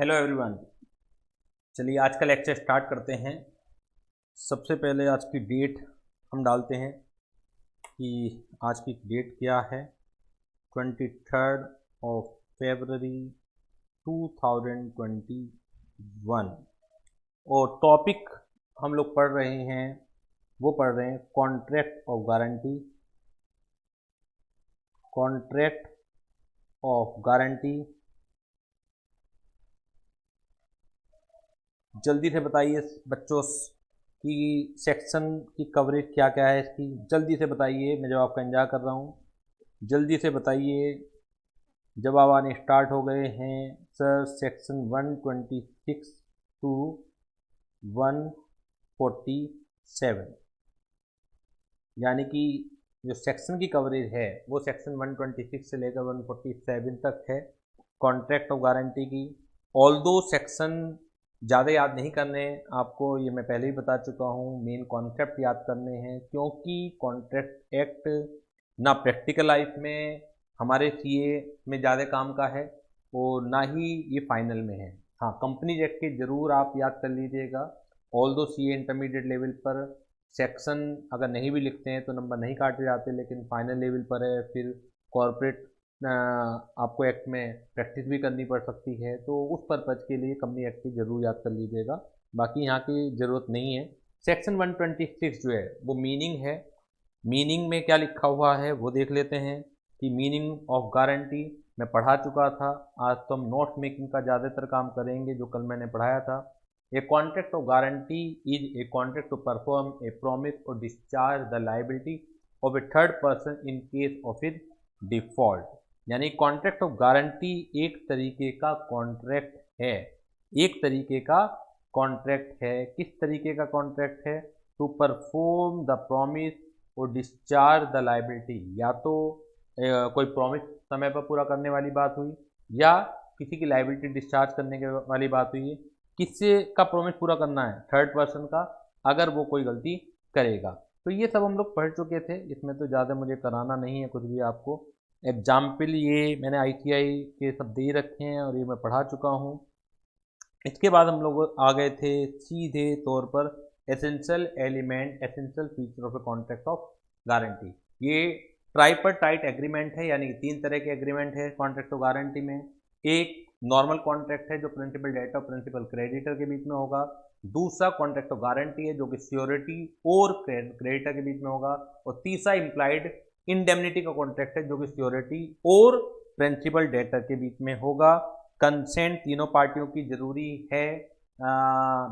Hello everyone. चलिए आज का लेक्चर स्टार्ट करते हैं। सबसे पहले आज की डेट हम डालते हैं कि आज की डेट क्या है। 23 फरवरी 2021 और टॉपिक हम लोग पढ़ रहे हैं, वो पढ़ रहे हैं contract of guarantee. Contract of guarantee, जल्दी से बताइए बच्चों कि सेक्शन की कवरेज क्या क्या है इसकी। जल्दी से बताइए, मैं जवाब का इंतजार कर रहा हूँ। जल्दी से बताइए, जवाब आने स्टार्ट हो गए हैं। सर सेक्शन 126 टू 147, यानी कि जो सेक्शन की कवरेज है वो सेक्शन 126 से लेकर 147 तक है कॉन्ट्रैक्ट ऑफ गारंटी की। ऑल दो सेक्शन ज़्यादा याद नहीं करने आपको, ये मैं पहले ही बता चुका हूँ। मेन कॉन्सेप्ट याद करने हैं, क्योंकि कॉन्ट्रैक्ट एक्ट ना प्रैक्टिकल लाइफ में हमारे सीए में ज़्यादा काम का है और ना ही ये फाइनल में है। हाँ, कंपनीज एक्ट के ज़रूर आप याद कर लीजिएगा। ऑल दो सीए इंटरमीडिएट लेवल पर सेक्शन अगर नहीं भी लिखते हैं तो नंबर नहीं काटे जाते, लेकिन फाइनल लेवल पर है, फिर कॉरपोरेट आपको एक्ट में प्रैक्टिस भी करनी पड़ सकती है, तो उस पर्पज़ के लिए कंपनी एक्ट की ज़रूर याद कर लीजिएगा। बाकी यहाँ की ज़रूरत नहीं है। सेक्शन 126 जो है वो मीनिंग है। मीनिंग में क्या लिखा हुआ है वो देख लेते हैं कि मीनिंग ऑफ गारंटी मैं पढ़ा चुका था। आज तो हम नोट मेकिंग का ज़्यादातर काम करेंगे जो कल मैंने पढ़ाया था। A contract of guarantee is a contract to perform a promise और discharge the liability of a third person in case of is default. यानी कॉन्ट्रैक्ट ऑफ गारंटी एक तरीके का कॉन्ट्रैक्ट है। एक तरीके का कॉन्ट्रैक्ट है। किस तरीके का कॉन्ट्रैक्ट है? टू परफॉर्म द प्रॉमिस और डिस्चार्ज द लाइबिलिटी। या तो कोई प्रॉमिस समय पर पूरा करने वाली बात हुई, या किसी की लाइबिलिटी डिस्चार्ज करने के वाली बात हुई है। किससे का प्रॉमिस पूरा करना है? थर्ड पर्सन का, अगर वो कोई गलती करेगा। तो ये सब हम लोग पढ़ चुके थे, इसमें तो ज़्यादा मुझे कराना नहीं है कुछ भी आपको। एग्जाम्पल ये मैंने आईटीआई के सब दे रखे हैं और ये मैं पढ़ा चुका हूँ। इसके बाद हम लोग आ गए थे सीधे तौर पर essential element, essential feature of a contract of guarantee. ये ट्राइपरटाइट एग्रीमेंट है, यानी कि 3 तरह के एग्रीमेंट है कॉन्ट्रैक्ट ऑफ गारंटी में। एक नॉर्मल कॉन्ट्रैक्ट है जो प्रिंसिपल डेट और प्रिंसिपल क्रेडिटर के बीच में होगा। दूसरा कॉन्ट्रैक्ट ऑफ गारंटी है जो कि श्योरिटी और क्रेडिटर के बीच में होगा। और तीसरा इम्प्लाइड इंडेमनिटी का कॉन्ट्रैक्ट है जो कि श्योरिटी और प्रिंसिपल डेटर के बीच में होगा। कंसेंट तीनों पार्टियों की जरूरी है।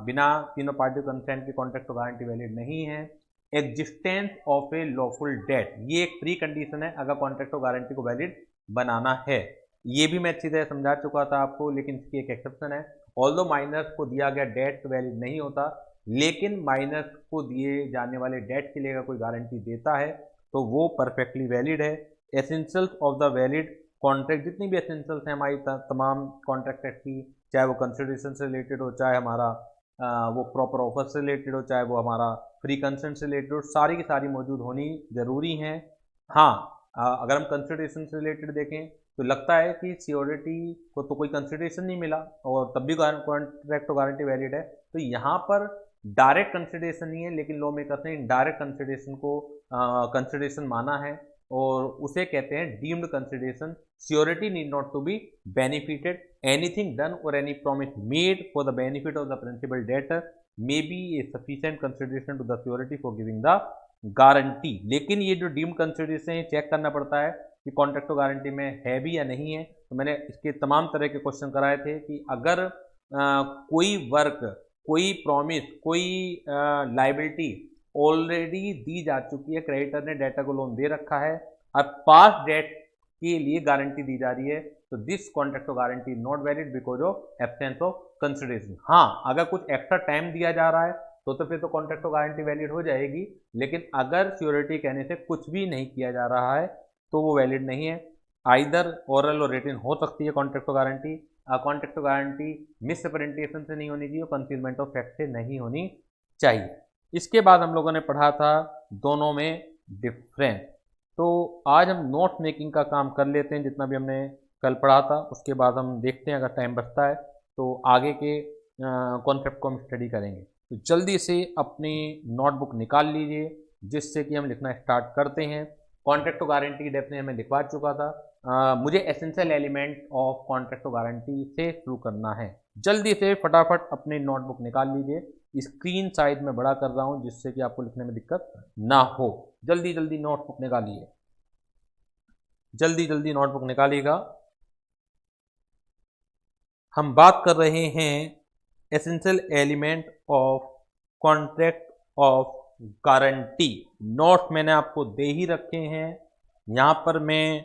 बिना तीनों पार्टियों कंसेंट के कॉन्ट्रैक्ट ऑफ गारंटी वैलिड नहीं है। Existence of a lawful debt, ये एक प्री कंडीशन है अगर कॉन्ट्रैक्ट ऑफ गारंटी को वैलिड बनाना है। ये भी मैं अच्छी तरह समझा चुका था आपको, लेकिन इसकी एक एक्सेप्शन है। ऑल्दो माइनर्स को दिया गया डेट वैलिड नहीं होता, लेकिन माइनर्स को दिए जाने वाले डेट के लिए अगर कोई गारंटी देता है तो वो परफेक्टली वैलिड है। Essentials of the valid contract, जितनी भी एसेंशियल्स हैं हमारी तमाम कॉन्ट्रैक्ट की, चाहे वो कंसिडरेशन से रिलेटेड हो, चाहे हमारा वो प्रॉपर ऑफर से रिलेटेड हो, चाहे वो हमारा फ्री कंसेंट से रिलेटेड हो, सारी की सारी मौजूद होनी ज़रूरी हैं। हाँ, अगर हम कंसिडरेशन से रिलेटेड देखें तो लगता है कि सियोरिटी को तो कोई कंसिडरेशन नहीं मिला और तब भी कॉन्ट्रैक्ट गारंटी वैलिड है। तो यहाँ पर डायरेक्ट कंसिडरेशन नहीं है, लेकिन लॉ मेकर्स ने इनडायरेक्ट कंसिडरेशन को कंसिडरेशन माना है और उसे कहते हैं deemed consideration. Surety need not to be benefited, anything done और any promise made for the benefit of the principal debtor may be a sufficient consideration to the surety for giving the guarantee. लेकिन ये जो deemed consideration है check करना पड़ता है कि contract guarantee में है भी या नहीं है। तो मैंने इसके तमाम तरह के क्वेश्चन कराए थे कि अगर कोई वर्क, कोई प्रॉमिस, कोई लाइबिलिटी ऑलरेडी दी जा चुकी है, क्रेडिटर ने डेटर को लोन दे रखा है, अब पास डेट के लिए गारंटी दी जा रही है, तो this contract of guarantee not valid because of absence of consideration. हाँ, अगर कुछ एक्स्ट्रा टाइम दिया जा रहा है तो फिर तो कॉन्ट्रैक्ट ऑफ गारंटी वैलिड हो जाएगी, लेकिन अगर श्योरिटी कहने से कुछ भी नहीं किया जा रहा है तो वो वैलिड नहीं है। आइदर ओरल और रिटन हो सकती है contract of guarantee. Contract of guarantee misrepresentation से नहीं होनी चाहिए, कंसीलमेंट ऑफ फैक्ट से नहीं होनी चाहिए। इसके बाद हम लोगों ने पढ़ा था दोनों में डिफरेंस। तो आज हम नोट मेकिंग का काम कर लेते हैं, जितना भी हमने कल पढ़ा था उसके बाद हम देखते हैं अगर टाइम बचता है तो आगे के कॉन्सेप्ट को हम स्टडी करेंगे। तो जल्दी से अपनी नोटबुक निकाल लीजिए जिससे कि हम लिखना स्टार्ट करते हैं। कॉन्ट्रैक्ट ऑफ गारंटी की डेफिनेशन मैं लिखवा चुका था। मुझे essential element of contract of guarantee से शुरू करना है। जल्दी से फटाफट अपनी नोटबुक निकाल लीजिए। स्क्रीन साइज में बड़ा कर रहा हूँ जिससे कि आपको लिखने में दिक्कत ना हो। जल्दी जल्दी नोटबुक निकालिए, जल्दी जल्दी नोटबुक निकालिएगा। हम बात कर रहे हैं essential element of contract of guarantee. Notes मैंने आपको दे ही रखे हैं। यहाँ पर मैं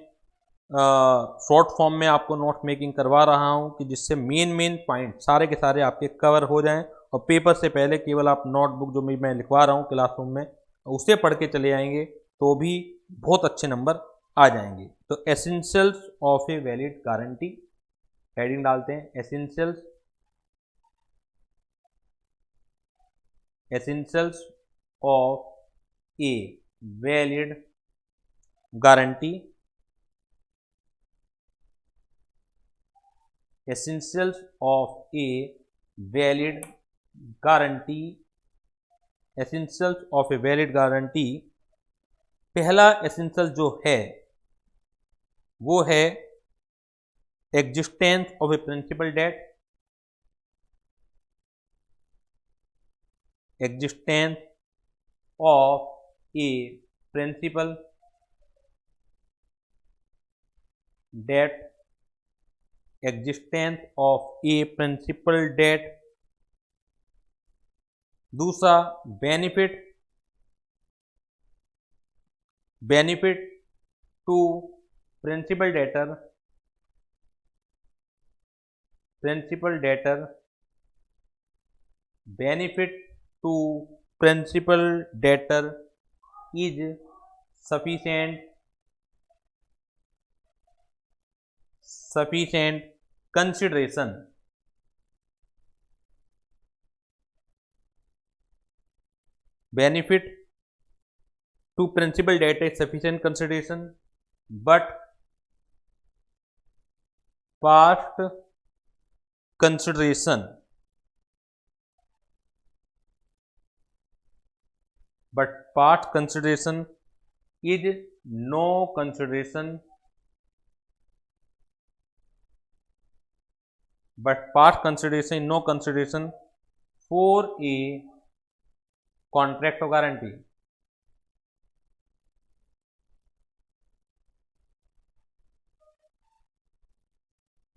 शॉर्ट फॉर्म में आपको नोट मेकिंग करवा रहा हूँ कि जिससे मेन पॉइंट सारे के सारे आपके कवर हो जाएं और पेपर से पहले केवल आप नोटबुक जो मैं लिखवा रहा हूँ क्लासरूम में उसे पढ़ के चले आएंगे तो भी बहुत अच्छे नंबर आ जाएंगे। तो essentials of a valid guarantee heading डालते हैं। Essentials of a valid guarantee. essentials of a valid guarantee। essentials of a valid guarantee, पहला essential जो है वो है existence of a principal debt। existence of a principal debt। existence of a principal debt। दूसरा benefit to principal debtor. Benefit to principal debtor is sufficient consideration। benefit to principal debt is sufficient consideration but past consideration is no consideration for a contract of guarantee।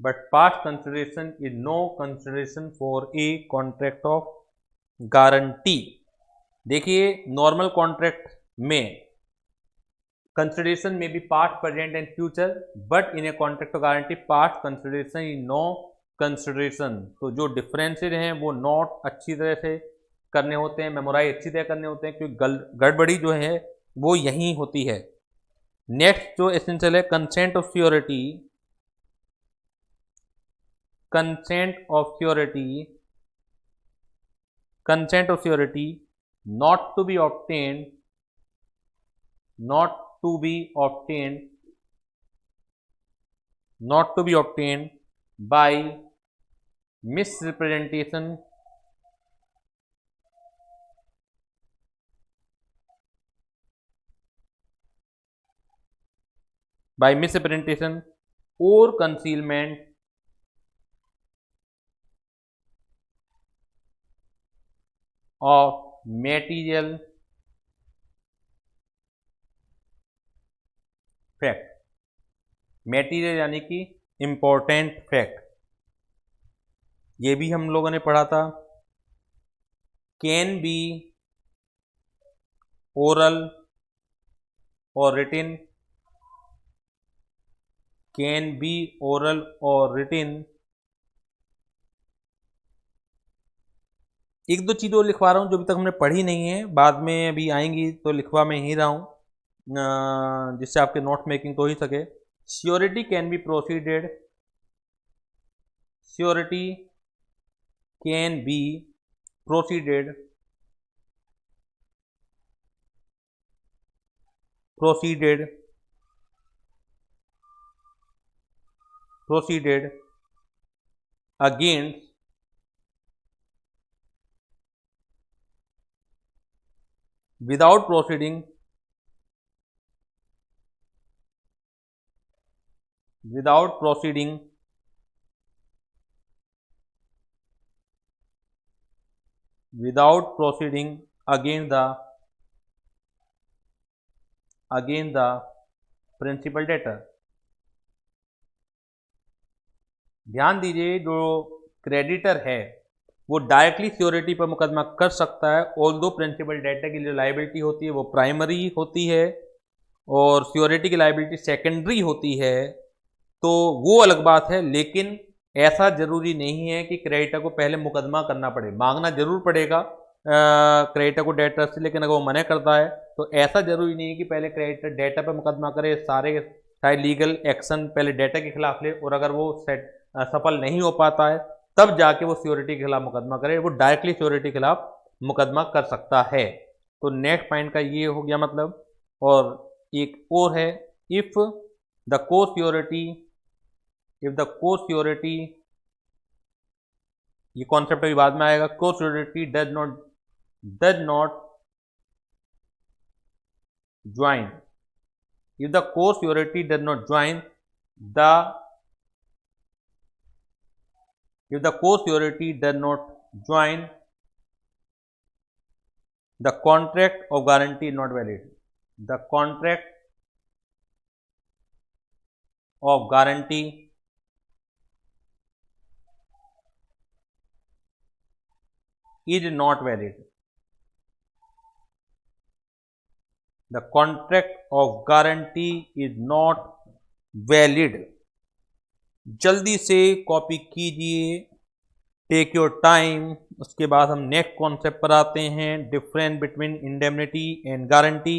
but past consideration is no consideration for a contract of guarantee। देखिए normal contract में consideration में be past, present and future, but in a contract of guarantee past consideration is no consideration. तो जो differences हैं वो note अच्छी तरह से करने होते हैं, मेमोराइज अच्छी तरह करने होते हैं, क्योंकि गड़बड़ी जो है वो यहीं होती है। नेक्स्ट जो एसेंशियल है consent of surety. not to be obtained by misrepresentation or concealment of material fact. Material यानी कि इंपॉर्टेंट फैक्ट, ये भी हम लोगों ने पढ़ा था। कैन बी ओरल और रिटिन, एक दो चीज़ और लिखवा रहा हूँ जो अभी तक हमने पढ़ी नहीं है, बाद में अभी आएंगी तो लिखवा मैं ही रहा हूँ जिससे आपके नोट मेकिंग तो ही सके। Surety can be proceeded against without proceeding without proceeding without proceeding against the principal debtor। ध्यान दीजिए, जो क्रेडिटर है वो डायरेक्टली श्योरिटी पर मुकदमा कर सकता है, ऑल्दो प्रिंसिपल डेटर की जो लाइबिलिटी होती है वो प्राइमरी होती है और श्योरिटी की लाइबिलिटी सेकेंडरी होती है, तो वो अलग बात है। लेकिन ऐसा जरूरी नहीं है कि क्रेडिटर को पहले मुकदमा करना पड़े, मांगना जरूर पड़ेगा क्रेडिटर को डेटर से, लेकिन अगर वो मना करता है तो ऐसा जरूरी नहीं है कि पहले क्रेडिटर डेटर पर मुकदमा करे, सारे लीगल एक्शन पहले डेटर के खिलाफ ले, और अगर वो सफल नहीं हो पाता है तब जाके वो श्योरिटी के खिलाफ मुकदमा करे। वो डायरेक्टली श्योरिटी के खिलाफ मुकदमा कर सकता है। तो नेक्स्ट पॉइंट का ये हो गया मतलब। और एक और है, इफ द को श्योरिटी ये कॉन्सेप्ट अभी बाद में आएगा। को surety does not join, if the co-surety does not join the if the co-surety does not join the contract of guarantee is not valid, the contract of guarantee is not valid, the contract of guarantee is not valid। जल्दी से copy कीजिए, take your time. उसके बाद हम next concept पर आते हैं, difference between indemnity and guarantee.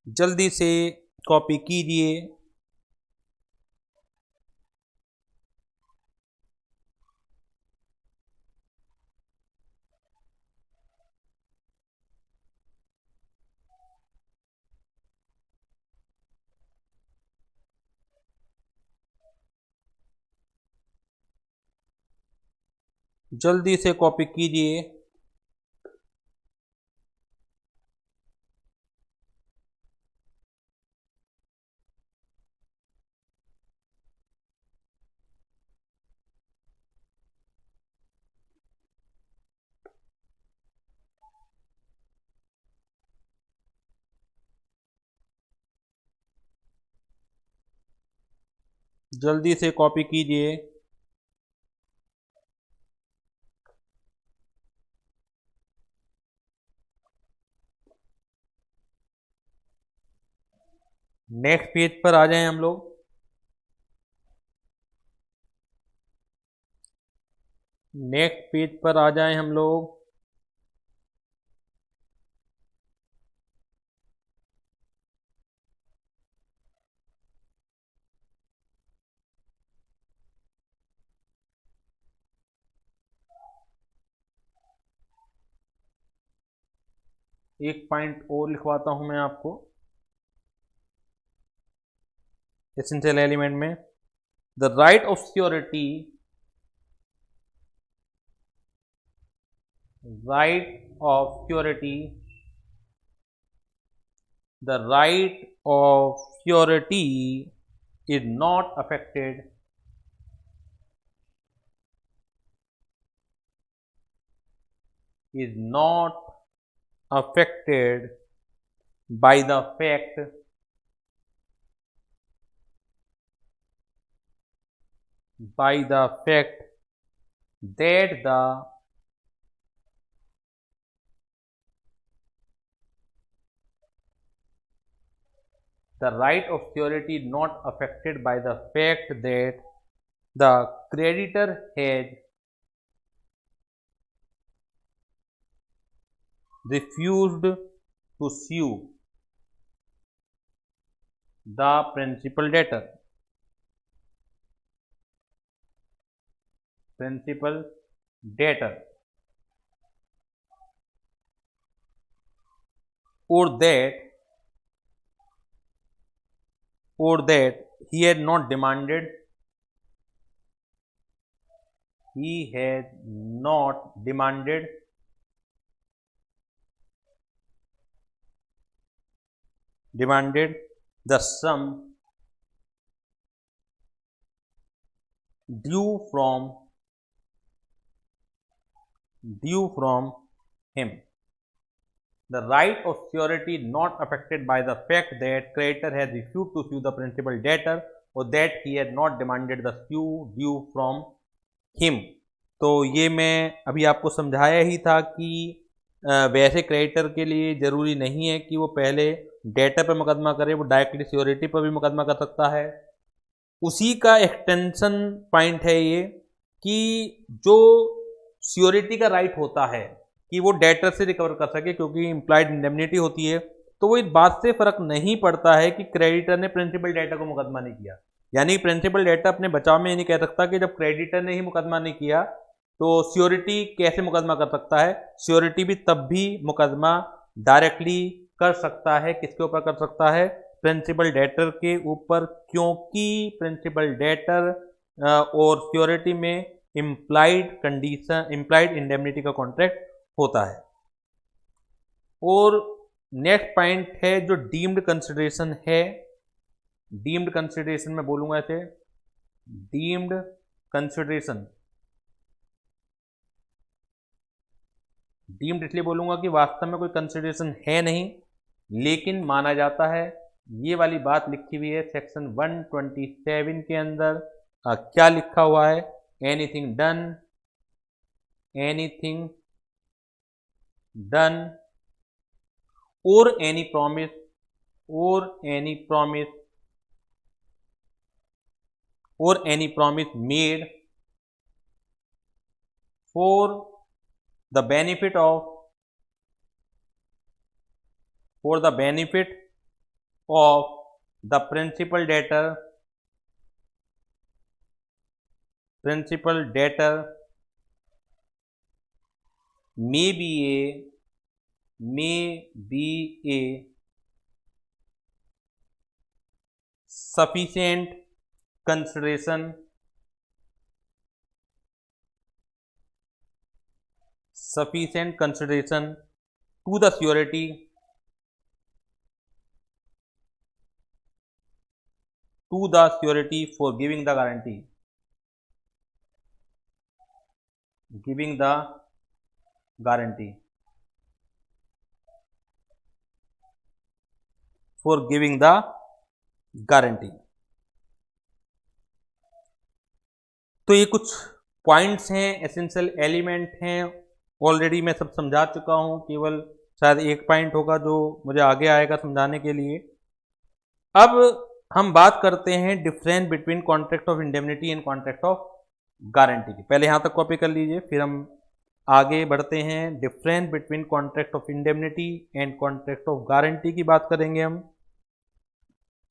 जल्दी से कॉपी कीजिए। जल्दी से कॉपी कीजिए। जल्दी से कॉपी कीजिए। नेक्स्ट पेज पर आ जाएं हम लोग। नेक्स्ट पेज पर आ जाएं हम लोग। एक पॉइंट और लिखवाता हूं मैं आपको एसेंशियल एलिमेंट में। The right of security, right of surety, the right of surety is not affected by the fact that the right of surety is not affected by the fact that the creditor has refused to sue the principal debtor, or that he had not demanded demanded the sum due from him. The right of surety not affected by the fact that creditor has refused to sue the principal debtor or that he had not demanded the sue due from him. तो ये मैं अभी आपको समझाया ही था कि वैसे creditor के लिए ज़रूरी नहीं है कि वो पहले डेटर पर मुकदमा करे, वो डायरेक्टली श्योरिटी पर भी मुकदमा कर सकता है। उसी का एक्सटेंशन पॉइंट है ये कि जो श्योरिटी का राइट होता है कि वो डेटर से रिकवर कर सके क्योंकि इम्प्लाइड इंडेमनिटी होती है, तो वो इस बात से फर्क नहीं पड़ता है कि क्रेडिटर ने प्रिंसिपल डेटर को मुकदमा नहीं किया। यानी प्रिंसिपल डेटर अपने बचाव में ये नहीं कह सकता कि जब क्रेडिटर ने ही मुकदमा नहीं किया तो श्योरिटी कैसे मुकदमा कर सकता है। श्योरिटी भी तब भी मुकदमा डायरेक्टली कर सकता है। किसके ऊपर कर सकता है? प्रिंसिपल डेटर के ऊपर, क्योंकि प्रिंसिपल डेटर और श्योरिटी में इम्प्लाइड इंडेमनिटी का कॉन्ट्रैक्ट होता है। और नेक्स्ट पॉइंट है जो डीम्ड कंसिडरेशन है। डीम्ड कंसिडरेशन में बोलूंगा ऐसे, डीम्ड कंसिडरेशन, डीम्ड इसलिए बोलूंगा कि वास्तव में कोई कंसिडरेशन है नहीं लेकिन माना जाता है। ये वाली बात लिखी हुई है सेक्शन 127 के अंदर। क्या लिखा हुआ है? Anything done or any promise made for the benefit of the principal debtor may be a sufficient consideration to the surety for giving the guarantee, for giving the guarantee. तो ये कुछ पॉइंट्स हैं, एसेंशियल एलिमेंट हैं। Already मैं सब समझा चुका हूं, केवल शायद एक पॉइंट होगा जो मुझे आगे आएगा समझाने के लिए। अब हम बात करते हैं difference between contract of indemnity and contract of guarantee की। पहले यहां तक कॉपी कर लीजिए, फिर हम आगे बढ़ते हैं। Difference between contract of indemnity and contract of guarantee की बात करेंगे हम।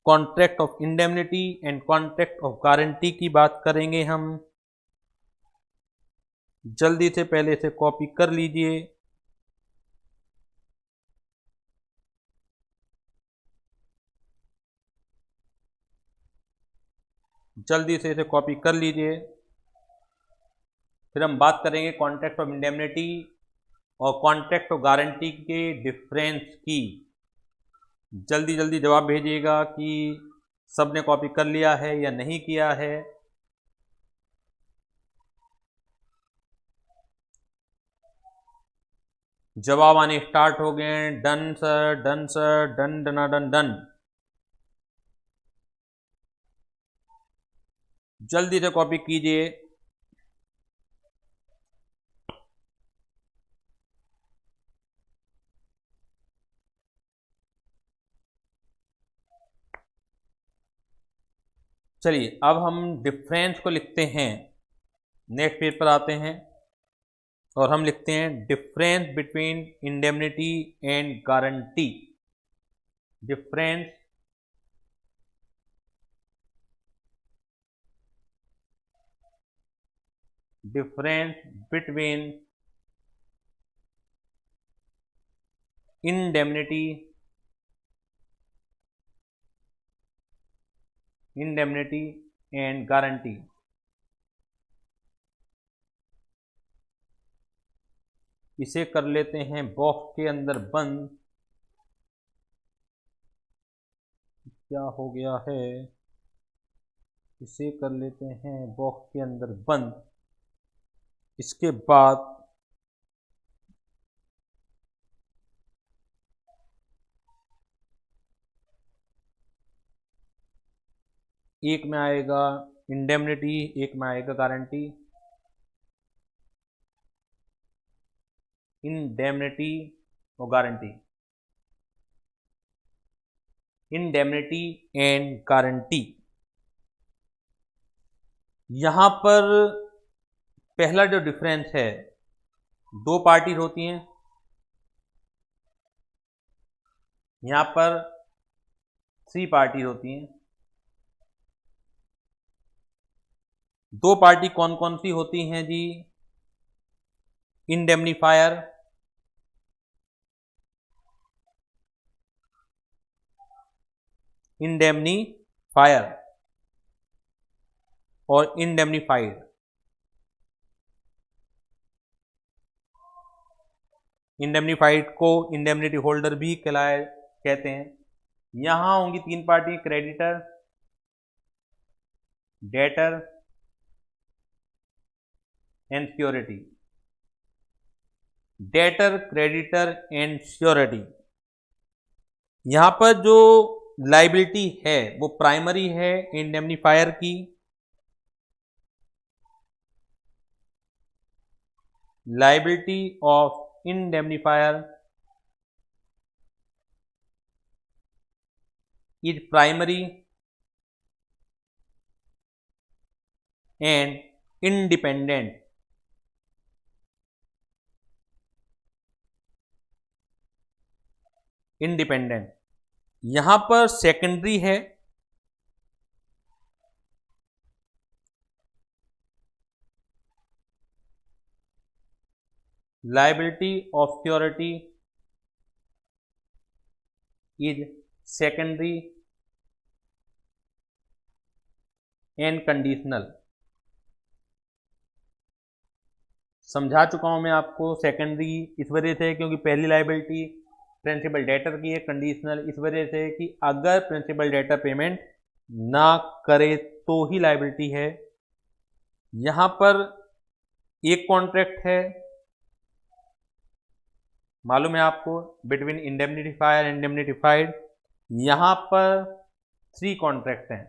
Contract of indemnity and contract of guarantee की बात करेंगे हम। जल्दी से पहले से कॉपी कर लीजिए। जल्दी से इसे कॉपी कर लीजिए। फिर हम बात करेंगे कॉन्ट्रैक्ट ऑफ इंडेमनिटी और कॉन्ट्रैक्ट ऑफ गारंटी के डिफरेंस की। जल्दी जल्दी जवाब भेजिएगा कि सबने कॉपी कर लिया है या नहीं किया है। जवाब आने स्टार्ट हो गए। Done sir, done sir, done डना डन डन। जल्दी से कॉपी कीजिए। चलिए अब हम डिफरेंस को लिखते हैं। नेक्स्ट पेज पर आते हैं और हम लिखते हैं difference between indemnity and guarantee. Difference between indemnity and guarantee। इसे कर लेते हैं बॉक्स के अंदर बंद। क्या हो गया है, इसे कर लेते हैं बॉक्स के अंदर बंद। इसके बाद एक में आएगा इंडेमनिटी, एक में आएगा गारंटी। इंडेमनिटी और गारंटी, इंडेमनिटी एंड गारंटी। यहां पर पहला जो डिफरेंस है, दो पार्टीज होती हैं, यहां पर 3 पार्टीज होती हैं। दो पार्टी कौन कौन सी होती हैं जी? इंडेमनीफायर, इंडेमनीफायर और इंडेमनीफाइड। इंडेमनीफाइड को इंडेमनिटी होल्डर भी कहते हैं। यहां होंगी 3 party, creditor, debtor and surety. Debtor, creditor and surety. यहां पर जो लाइबिलिटी है वो प्राइमरी है इंडेमनीफायर की, liability of indemnifier is primary and independent. Independent. यहां पर सेकेंडरी है liability of surety is secondary and conditional. समझा चुका हूं मैं आपको। सेकेंडरी इस वजह से क्योंकि पहली लाइबिलिटी प्रिंसिपल डेटर की है, कंडीशनल इस वजह से कि अगर प्रिंसिपल डेटर पेमेंट ना करे तो ही लाइबिलिटी है। यहां पर एक कॉन्ट्रैक्ट है, मालूम है आपको, बिटवीन इंडेमनिफायर एंड इंडेमनिफाइड। यहां पर 3 कॉन्ट्रैक्ट हैं,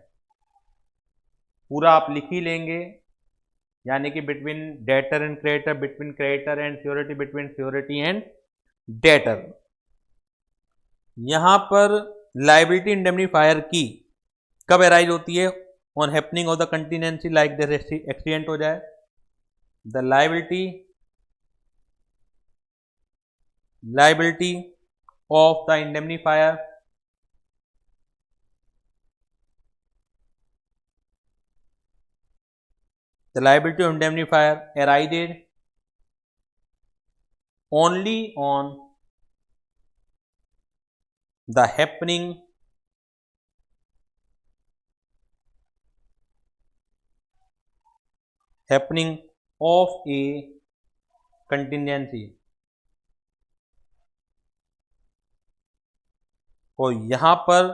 पूरा आप लिख ही लेंगे, यानी कि between debtor and creditor, between creditor and surety, between surety and debtor. यहां पर लाइबिलिटी इंडेमनीफायर की कब अराइज होती है? On happening of the contingency like this accident हो जाए। The liability of the indemnifier the liability of indemnifier arises only on the happening of a contingency। और यहां पर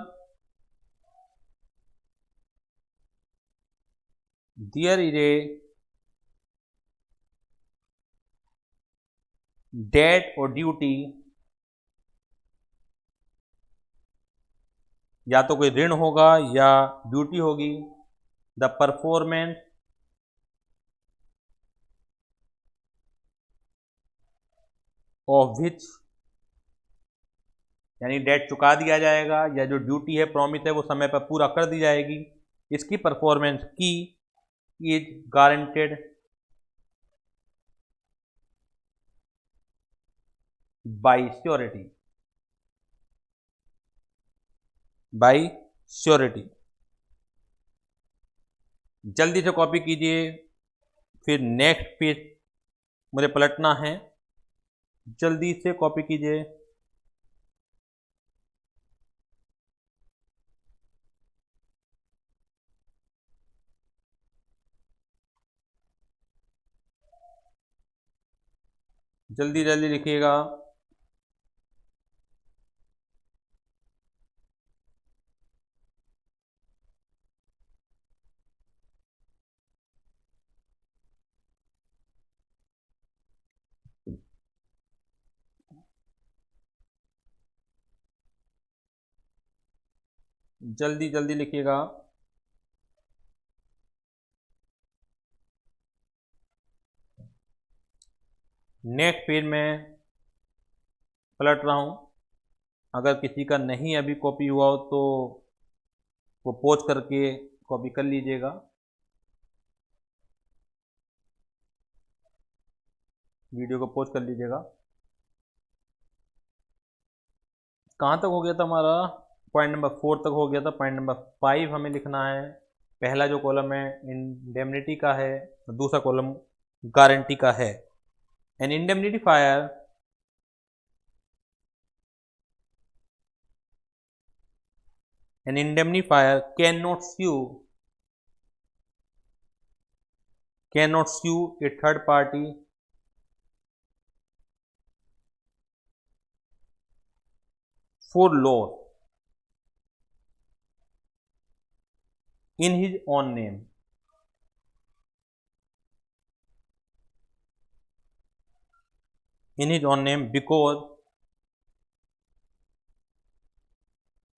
there is a डेट और ड्यूटी, या तो कोई ऋण होगा या ड्यूटी होगी। द परफॉर्मेंस ऑफ विच, यानी डेट चुका दिया जाएगा या जो ड्यूटी है, प्रॉमिस है, वो समय पर पूरा कर दी जाएगी। इसकी परफॉर्मेंस की is guaranteed by surety, by surety. जल्दी से कॉपी कीजिए, फिर नेक्स्ट पेज मुझे पलटना है। जल्दी से कॉपी कीजिए। जल्दी जल्दी लिखिएगा। जल्दी जल्दी लिखिएगा। नेक्स्ट पेज में पलट रहा हूँ। अगर किसी का नहीं अभी कॉपी हुआ हो तो वो पॉज करके कॉपी कर लीजिएगा। वीडियो को पॉज कर लीजिएगा। कहाँ तक हो गया था हमारा? पॉइंट नंबर 4 तक हो गया था। पॉइंट नंबर 5 हमें लिखना है। पहला जो कॉलम है इंडेमनिटी का है, दूसरा कॉलम गारंटी का है। An indemnifier an indemnifier cannot sue a third party for loss in his own name because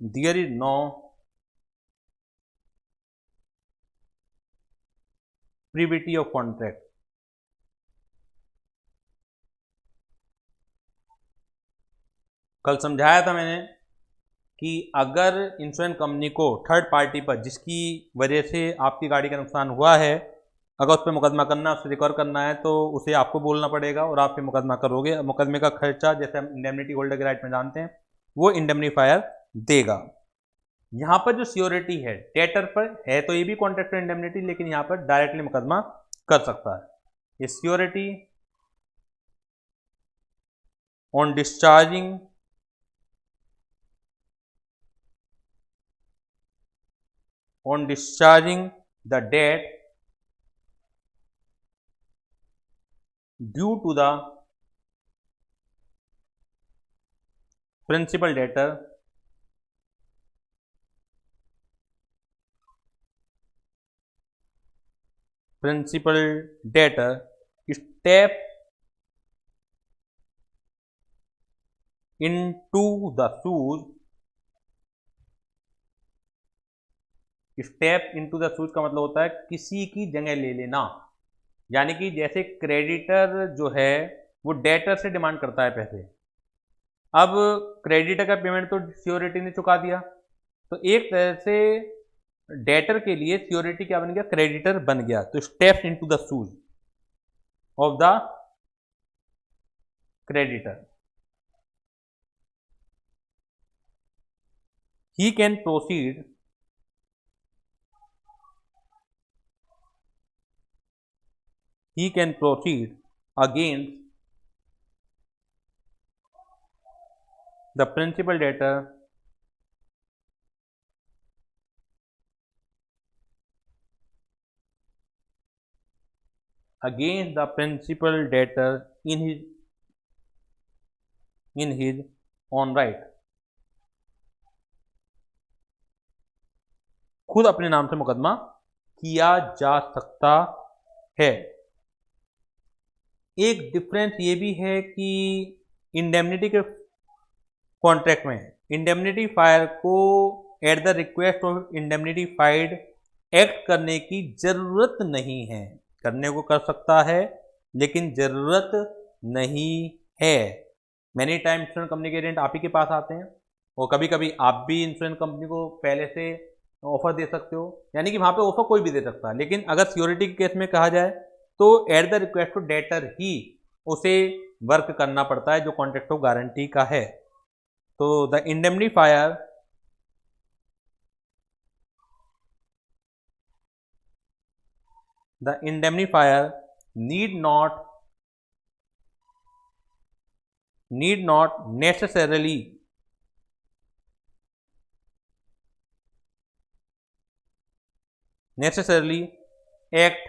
there is no privity of contract। कल समझाया था मैंने कि अगर इंश्योरेंस कंपनी को थर्ड पार्टी पर जिसकी वजह से आपकी गाड़ी का नुकसान हुआ है, अगर उस पर मुकदमा करना है, उससे रिकवर करना है, तो उसे आपको बोलना पड़ेगा और आप फिर मुकदमा करोगे। मुकदमे का खर्चा जैसे हम इंडेमनिटी होल्डर के राइट में जानते हैं वो इंडेमनिफायर देगा। यहाँ पर जो सियोरिटी है डेटर पर है, तो ये भी कॉन्ट्रैक्टर इंडेमनिटी, लेकिन यहाँ पर डायरेक्टली मुकदमा कर सकता है। ये surety on discharging the debt due to the principal debtor step into the shoes। Step into the shoes का मतलब होता है किसी की जगह ले लेना। यानी कि जैसे क्रेडिटर जो है वो डेटर से डिमांड करता है पैसे। अब क्रेडिटर का पेमेंट तो सियोरिटी ने चुका दिया, तो एक तरह से डेटर के लिए सियोरिटी क्या बन गया? क्रेडिटर बन गया। तो step into the shoes of the creditor, he can proceed against the principal debtor in his own right। खुद अपने नाम से मुकदमा किया जा सकता है। एक डिफरेंस ये भी है कि इंडेमनिटी के कॉन्ट्रैक्ट में इंडेमनिटी फायर को at the request of indemnified act करने की जरूरत नहीं है। करने को कर सकता है लेकिन जरूरत नहीं है। मैनी टाइम इंश्योरेंस कंपनी के एजेंट आप ही के पास आते हैं और कभी कभी आप भी इंश्योरेंस कंपनी को पहले से ऑफर दे सकते हो, यानी कि वहां पे ऑफर कोई भी दे सकता है। लेकिन अगर सिक्योरिटी के केस में कहा जाए तो at the request of debtor ही उसे वर्क करना पड़ता है जो कॉन्ट्रैक्ट ऑफ गारंटी का है। तो the indemnifier need not necessarily act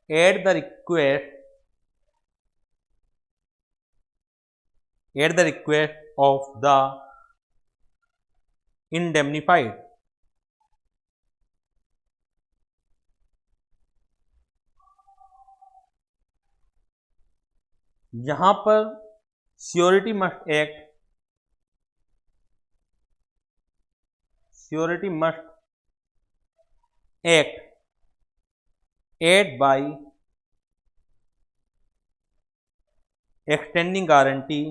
at the request of the indemnified। यहां पर surety surety must act by extending guarantee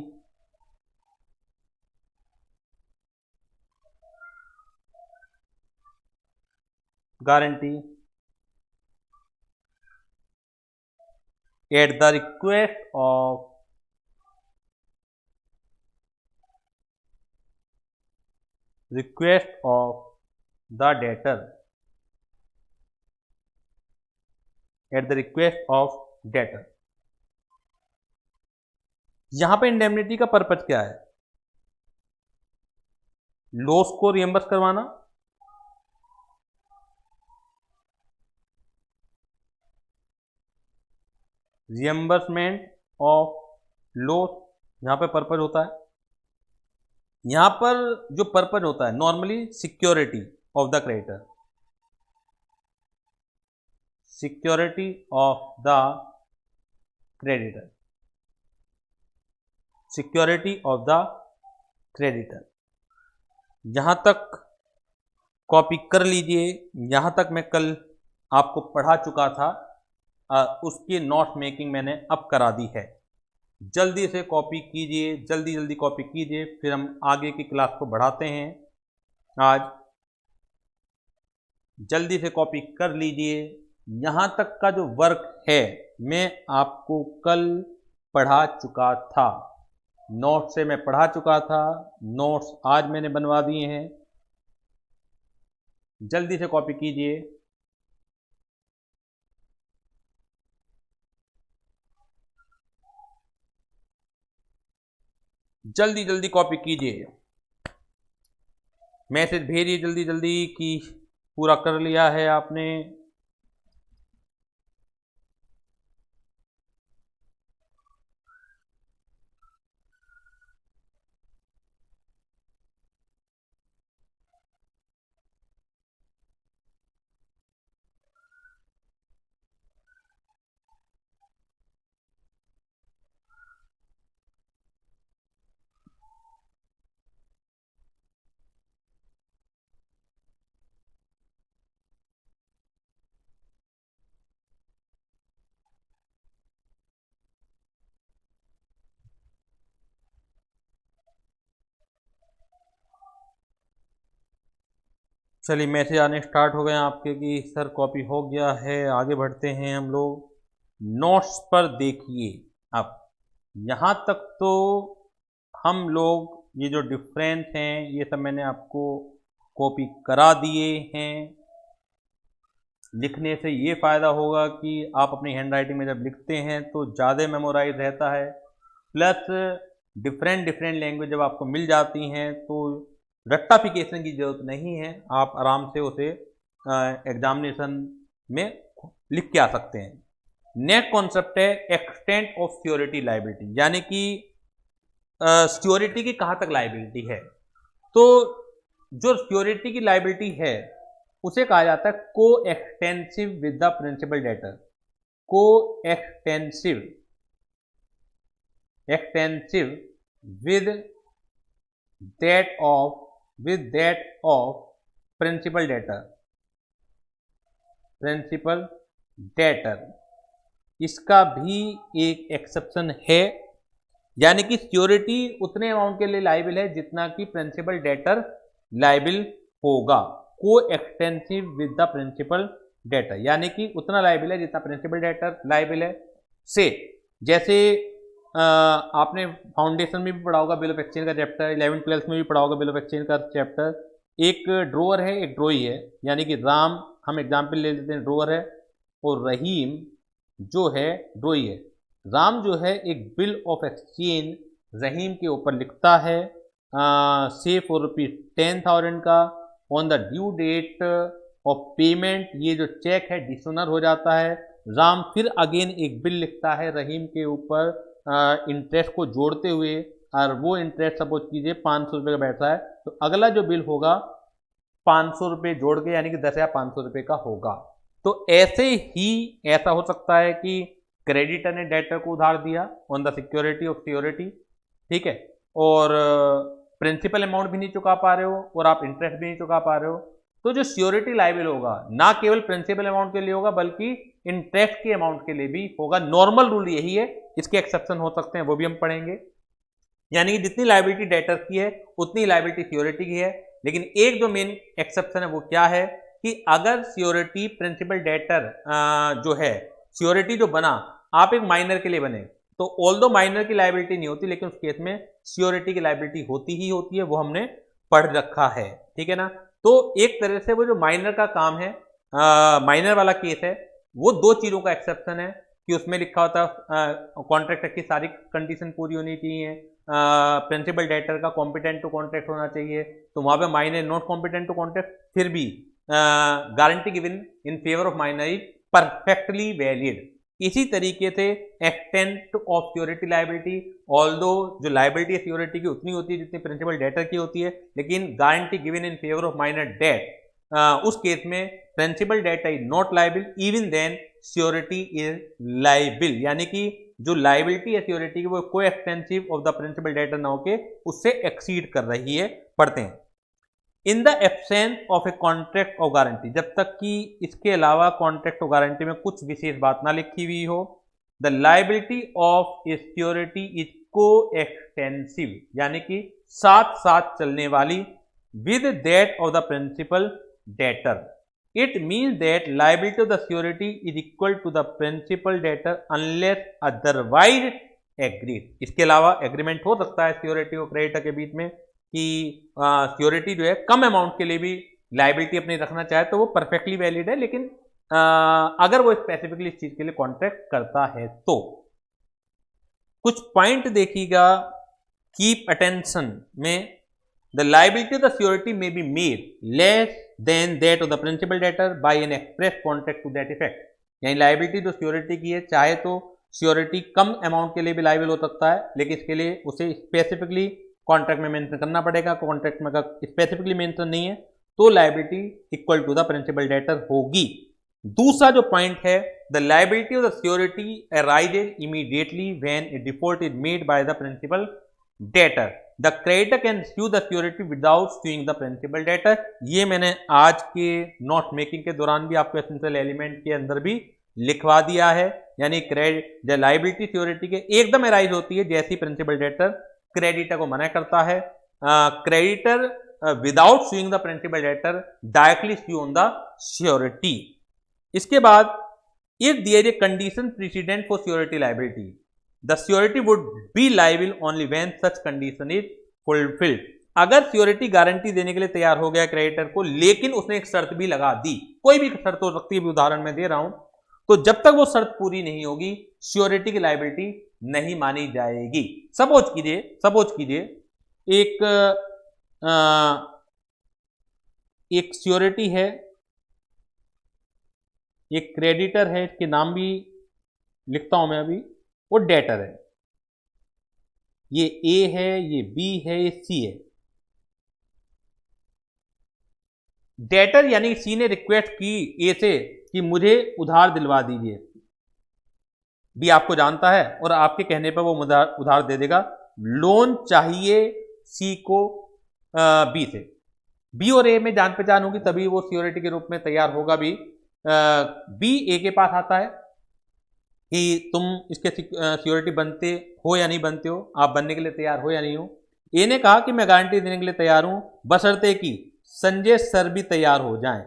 at the request of the debtor, at the request of debtor। यहां पे indemnity का purpose क्या है? Loss को reimburse करवाना, reimbursement of loss यहां पे पर्पज होता है। यहां पर जो पर्पज होता है normally security of the creditor, security of the creditor, security of the creditor. यहां तक कॉपी कर लीजिए। यहां तक मैं कल आपको पढ़ा चुका था, उसकी नोट मेकिंग मैंने अब करा दी है। जल्दी से कॉपी कीजिए, जल्दी जल्दी कॉपी कीजिए, फिर हम आगे की क्लास को बढ़ाते हैं। आज जल्दी से कॉपी कर लीजिए। यहाँ तक का जो वर्क है मैं आपको कल पढ़ा चुका था, नोट्स से मैं पढ़ा चुका था, नोट्स आज मैंने बनवा दिए हैं। जल्दी से कॉपी कीजिए। जल्दी जल्दी कॉपी कीजिए, मैसेज भेजिए जल्दी जल्दी कि पूरा कर लिया है आपने। चलिए मैसेज आने स्टार्ट हो गए आपके कि सर कॉपी हो गया है। आगे बढ़ते हैं हम लोग। नोट्स पर देखिए, अब यहाँ तक तो हम लोग ये जो डिफरेंस हैं ये सब मैंने आपको कॉपी करा दिए हैं। लिखने से ये फ़ायदा होगा कि आप अपनी हैंड राइटिंग में जब लिखते हैं तो ज़्यादा मेमोराइज रहता है, प्लस डिफरेंट लैंग्वेज जब आपको मिल जाती हैं तो रेक्टाफिकेशन की जरूरत नहीं है, आप आराम से उसे एग्जामिनेशन में लिख के आ सकते हैं। नेक्स्ट कॉन्सेप्ट है एक्सटेंट ऑफ सिक्योरिटी लायबिलिटी, यानी कि सिक्योरिटी की कहाँ तक लायबिलिटी है। तो जो सिक्योरिटी की लायबिलिटी है उसे कहा जाता है coextensive with the principal debtor, coextensive with that of principal debtor. इसका भी एक एक्सेप्शन है, यानी कि सिक्योरिटी उतने अमाउंट के लिए लायबिल है जितना कि प्रिंसिपल डेटर लायबिल होगा। Coextensive with the principal debtor, यानी कि उतना लायबिल है जितना प्रिंसिपल डेटर लायबिल है। से जैसे आपने फाउंडेशन में भी पढ़ा होगा बिल ऑफ एक्सचेंज का चैप्टर, 11th 12th में भी पढ़ा होगा बिल ऑफ एक्सचेंज का चैप्टर। एक ड्रोअर है, एक ड्रॉई है, यानी कि राम हम एग्जाम्पल ले लेते हैं ड्रोअर है, और रहीम जो है ड्रॉई है। राम जो है एक बिल ऑफ एक्सचेंज रहीम के ऊपर लिखता है से फॉर ₹10,000 का। On the due date of payment ये जो चेक है डिसऑनर हो जाता है। राम फिर अगेन एक बिल लिखता है रहीम के ऊपर इंटरेस्ट को जोड़ते हुए, और वो इंटरेस्ट सपोज कीजिए 500 रुपये का बैठता है, तो अगला जो बिल होगा 500 रुपये जोड़ के यानी कि 10,500 रुपये का होगा। तो ऐसे ही ऐसा हो सकता है कि क्रेडिटर ने डेटर को उधार दिया on the security of security, ठीक है, और प्रिंसिपल अमाउंट भी नहीं चुका पा रहे हो और आप इंटरेस्ट भी नहीं चुका पा रहे हो, तो जो श्योरिटी लायबल होगा ना केवल प्रिंसिपल अमाउंट के लिए होगा बल्कि इंटरेस्ट के अमाउंट के लिए भी होगा। नॉर्मल रूल यही है, इसके एक्सेप्शन हो सकते हैं, वो भी हम पढ़ेंगे। यानी कि जितनी लायबिलिटी डेटर की है उतनी लायबिलिटी श्योरिटी की है, लेकिन एक जो मेन एक्सेप्शन है वो क्या है कि अगर श्योरिटी प्रिंसिपल डेटर जो है, श्योरिटी जो बना आप एक माइनर के लिए बने, तो ऑल्दो माइनर की लायबिलिटी नहीं होती, लेकिन उस केस में श्योरिटी की लायबिलिटी होती ही होती है, वो हमने पढ़ रखा है, ठीक है ना। तो एक तरह से वो जो माइनर का काम है, माइनर वाला केस है, वो दो चीजों का एक्सेप्शन है कि उसमें लिखा होता है कॉन्ट्रैक्ट की सारी कंडीशन पूरी होनी चाहिए, प्रिंसिपल डेटर का कॉम्पिटेंट टू कॉन्ट्रैक्ट होना चाहिए, तो वहां पे minor not competent to contract, फिर भी guarantee given in favour of minor is perfectly valid. इसी तरीके से extent of surety liability, although जो लायबिलिटी है श्योरिटी की उतनी होती है जितनी प्रिंसिपल डेटर की होती है, लेकिन guarantee given in favour of minor debt, उस केस में principal debtor is not liable, even then surety is liable. यानी कि जो लायबिलिटी है श्योरिटी की वो coextensive of the principal debtor ना होके उससे एक्सीड कर रही है, पढ़ते हैं। In the absence of a contract of guarantee, जब तक कि इसके अलावा कॉन्ट्रैक्ट ऑफ गारंटी में कुछ विशेष बात ना लिखी हुई हो, the liability of a security is coextensive, यानी कि साथ साथ चलने वाली, with that of the principal debtor. It means that liability of the security is equal to the principal debtor unless otherwise agreed. इसके अलावा एग्रीमेंट हो सकता है सिक्योरिटी और क्रेडिटर के बीच में कि सिक्योरिटी जो है कम अमाउंट के लिए भी लायबिलिटी अपनी रखना चाहे तो वो परफेक्टली वैलिड है, लेकिन अगर वो स्पेसिफिकली इस चीज के लिए कॉन्ट्रैक्ट करता है तो। कुछ पॉइंट देखिएगा, कीप अटेंशन में, the liability of the security may be made less than that of the principal debtor by an express contract to that effect. यानी लायबिलिटी जो सिक्योरिटी की है, चाहे तो सिक्योरिटी कम अमाउंट के लिए भी लायबल हो सकता है, लेकिन इसके लिए उसे स्पेसिफिकली कॉन्ट्रैक्ट में मेंशन करना पड़ेगा। कॉन्ट्रैक्ट में अगर स्पेसिफिकली मेंशन नहीं है तो liability equal to the principal debtor होगी। दूसरा जो पॉइंट है, the liability of the security arises immediately when a default is made by the principal debtor. The creditor can sue the security without suing the principal debtor. ये मैंने आज के note making के दौरान भी आपको एसेंशियल एलिमेंट के अंदर भी लिखवा दिया है। यानी द लायबिलिटी सिक्योरिटी के एकदम अराइज होती है जैसी प्रिंसिपल डेटर क्रेडिटर को मना करता है। Creditor without suing the principal debtor directly sue on the security. इसके बाद if there is a condition precedent for security liability, the security would be liable only when such condition is fulfilled. अगर security guarantee देने के लिए तैयार हो गया creditor को, लेकिन उसने एक शर्त भी लगा दी, कोई भी शर्त हो सकती है, उदाहरण में दे रहा हूं, तो जब तक वो शर्त पूरी नहीं होगी सिक्योरिटी की लायबिलिटी नहीं मानी जाएगी। सपोज कीजिए एक सिक्योरिटी है, एक क्रेडिटर है, इसके नाम भी लिखता हूं मैं अभी, वो डेटर है, ये ए है, ये बी है, ये सी है। डेटर यानी सी ने रिक्वेस्ट की ए से कि मुझे उधार दिलवा दीजिए, बी आपको जानता है और आपके कहने पर वो उधार दे देगा। लोन चाहिए सी को बी से, बी और ए में जान पहचान होगी तभी वो सिक्योरिटी के रूप में तैयार होगा। बी ए के पास आता है कि तुम इसके सिक्योरिटी बनते हो या नहीं बनते हो, आप बनने के लिए तैयार हो या नहीं हो। ए ने कहा कि मैं गारंटी देने के लिए तैयार हूं, बशर्ते कि संजय सर भी तैयार हो जाएं।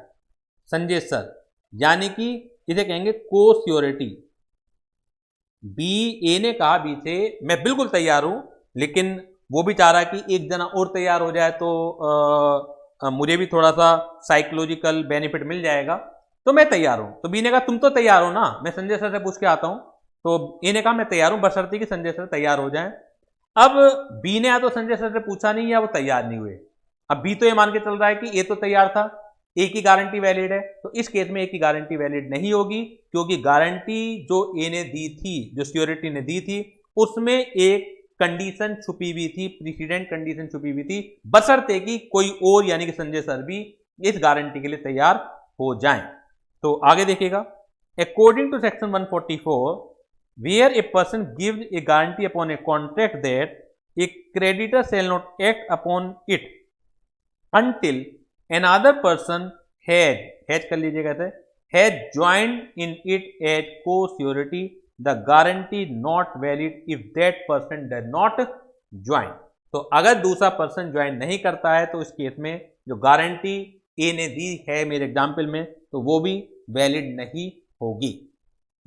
संजय सर यानी कि इसे कहेंगे को सिक्योरिटी। ए ने कहा बी से मैं बिल्कुल तैयार हूं, लेकिन वो भी चाह रहा है कि एक जना और तैयार हो जाए तो मुझे भी थोड़ा सा साइकोलॉजिकल बेनिफिट मिल जाएगा, तो मैं तैयार हूं। तो बी ने कहा तुम तो तैयार हो ना, मैं संजय सर से पूछ के आता हूं। तो ए ने कहा मैं तैयार हूं बशर्ते कि संजय सर तैयार हो जाएं। अब बी ने या तो संजय सर से पूछा नहीं या वो तैयार नहीं हुए। अब बी तो ये मान के चल रहा है कि ए तो तैयार था, ए की गारंटी वैलिड है, तो इस केस में ए की गारंटी वैलिड नहीं होगी, क्योंकि गारंटी जो ए ने दी थी, जो सिक्योरिटी ने दी थी, उसमें एक कंडीशन छुपी हुई थी, प्रेसिडेंट कंडीशन छुपी हुई थी, बशर्ते कि कोई और यानी कि संजय सर भी इस गारंटी के लिए तैयार हो जाएं। तो आगे देखिएगा, according to section 144 where a person gives a guarantee upon a contract that a creditor shall not act upon it until another person has कर लीजिएगा sir, has joined in it as co surety, the guarantee not valid if that person does not join. तो अगर दूसरा person join नहीं करता है तो इस केस में जो गारंटी ए ने दी है मेरे एग्जाम्पल में तो वो भी वैलिड नहीं होगी।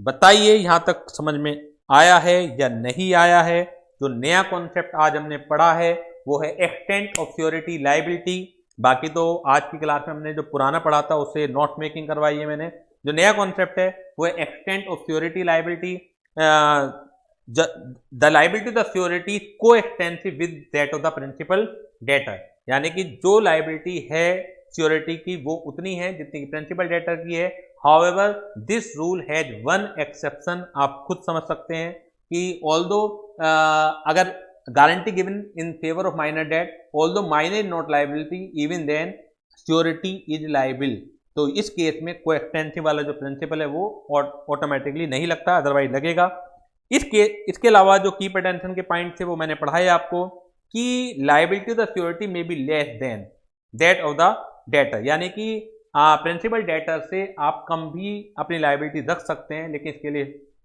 बताइए यहां तक समझ में आया है या नहीं आया है। जो नया कॉन्सेप्ट आज हमने पढ़ा है वो है एक्सटेंट ऑफ श्योरिटी लायबिलिटी। बाकी तो आज की क्लास में हमने जो पुराना पढ़ा था उससे नोट मेकिंग करवाई है मैंने। जो नया कॉन्सेप्ट है वो है extent of surety liability. The liability the surety coextensive with that of the principal debtor, यानी कि जो लायबिलिटी है श्योरिटी की वो उतनी है जितनी की प्रिंसिपल डेटर की है। However this rule has one exception, आप खुद समझ सकते हैं कि ऑल्दो अगर guarantee given in favour of minor debt, although minor is not liability, even then surety is liable. तो इस केस में कोएक्सटेंसिव वाला जो प्रिंसिपल है वो ऑटोमेटिकली नहीं लगता, अदरवाइज लगेगा। इसके अलावा जो कीप अटेंशन के पॉइंट थे वो मैंने पढ़ाए आपको कि लायबिलिटी ऑफ द श्योरिटी में be less than that of the debtor, यानी कि प्रिंसिपल डेटर से आप कम भी अपनी लायबिलिटी रख सकते हैं, लेकिन इसके लिए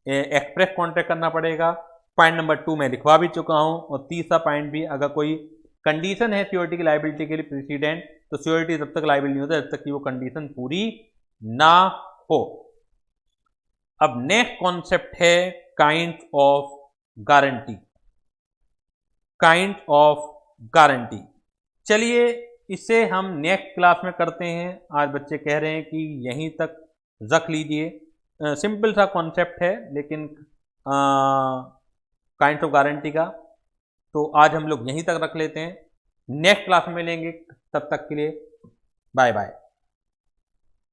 एक्सप्रेस कॉन्ट्रैक्ट करना पड़ेगा। पॉइंट नंबर 2 मैं लिखवा भी चुका हूं। और तीसरा पॉइंट भी, अगर कोई कंडीशन है श्योरिटी की लायबिलिटी के लिए प्रेसिडेंट, तो श्योरिटी तब तक लायबिल नहीं होता जब तक कि वो कंडीशन पूरी ना हो। अब नेक्स्ट कॉन्सेप्ट है kind of guarantee. Kind of guarantee, चलिए इसे हम नेक्स्ट क्लास में करते हैं। आज बच्चे कह रहे हैं कि यहीं तक रख लीजिए। सिंपल सा कॉन्सेप्ट है लेकिन काइंड ऑफ गारंटी का, तो आज हम लोग यहीं तक रख लेते हैं। नेक्स्ट क्लास में मिलेंगे, तब तक के लिए बाय बाय।